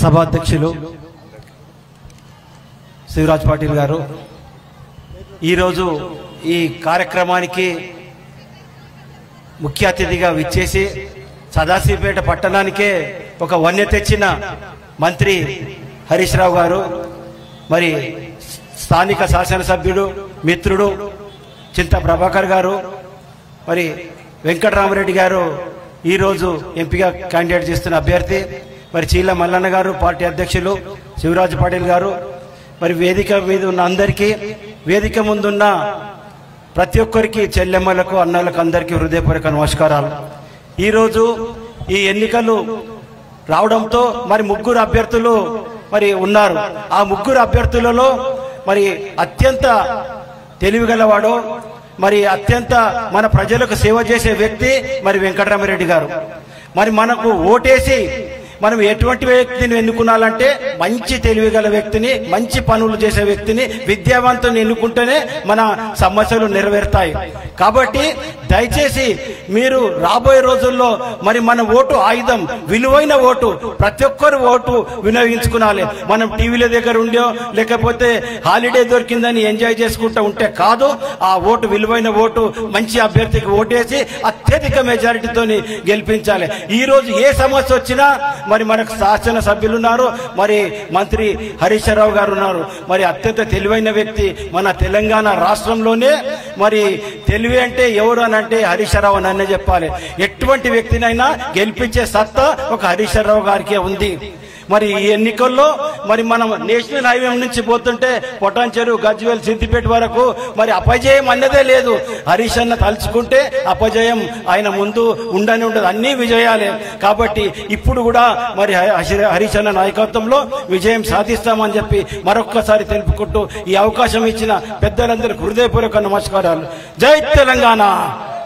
సభాధ్యక్షులు శివరాజ్ పాటిల్ గారు ఈరోజు ఈ కార్యక్రమానికి ముఖ్య అతిథిగా విచ్చేసి సదాశివపేట పట్టణానికే ఒక వన్య తెచ్చిన మంత్రి హరీష్ రావు గారు, మరి స్థానిక శాసనసభ్యుడు మిత్రుడు చింత ప్రభాకర్ గారు, మరి వెంకటరామరెడ్డి గారు ఈరోజు ఎంపీగా క్యాండిడేట్ చేస్తున్న అభ్యర్థి, మరి చీల మల్లన్న గారు పార్టీ అధ్యక్షులు శివరాజ్ పాటిల్ గారు, మరి వేదిక మీద ఉన్న అందరికీ, వేదిక ముందున్న ప్రతి ఒక్కరికి, చెల్లెమ్మలకు అన్నలకు అందరికీ హృదయపూర్వక నమస్కారాలు. ఈరోజు ఈ ఎన్నికలు రావడంతో మరి ముగ్గురు అభ్యర్థులు మరి ఉన్నారు. ఆ ముగ్గురు అభ్యర్థులలో మరి అత్యంత తెలివిగలవాడు, మరి అత్యంత మన ప్రజలకు సేవ చేసే వ్యక్తి మరి వెంకటరామరెడ్డి గారు. మరి మనకు ఓటేసి మనం ఎటువంటి వ్యక్తిని ఎన్నుకున్నాలంటే మంచి తెలివిగల వ్యక్తిని, మంచి పనులు చేసే వ్యక్తిని, విద్యావంతుని ఎన్నుకుంటేనే మన సమస్యలు నెరవేరుతాయి. కాబట్టి దయచేసి మీరు రాబోయే రోజుల్లో మరి మన ఓటు ఆయుధం, విలువైన ఓటు, ప్రతి ఒక్కరు ఓటు వినియోగించుకునాలి. మనం టీవీల దగ్గర ఉండో లేకపోతే హాలిడే దొరికిందని ఎంజాయ్ చేసుకుంటూ ఉంటే కాదు. ఆ ఓటు విలువైన ఓటు, మంచి అభ్యర్థికి ఓటేసి అత్యధిక మెజారిటీతోని గెలిపించాలి. ఈ రోజు ఏ సమస్య వచ్చినా మరి మనకు శాసన సభ్యులు ఉన్నారు, మరి మంత్రి హరీష్ రావు గారు ఉన్నారు. మరి అత్యంత తెలివైన వ్యక్తి మన తెలంగాణ రాష్ట్రంలోనే. మరి తెలివి అంటే ఎవరు అని అంటే హరీష్ రావు అని అనే చెప్పాలి. ఎటువంటి వ్యక్తినైనా గెలిపించే సత్తా ఒక హరీష్ రావు గారికే ఉంది. మరి ఈ ఎన్నికల్లో మరి మనం నేషనల్ హైవే నుంచి పోతుంటే పొటాన్చెరు, గజ్వేల్, సిద్దిపేట వరకు మరి అపజయం అన్నదే లేదు. హరీష్ అన్న తలుచుకుంటే అపజయం ఆయన ముందు ఉండని ఉండదు, అన్ని విజయాలే. కాబట్టి ఇప్పుడు కూడా మరి హరీష్ అన్న నాయకత్వంలో విజయం సాధిస్తామని చెప్పి మరొక్కసారి తెలుపుకుంటూ ఈ అవకాశం ఇచ్చిన పెద్దలందరికీ హృదయపూర్వక నమస్కారాలు. జై తెలంగాణ.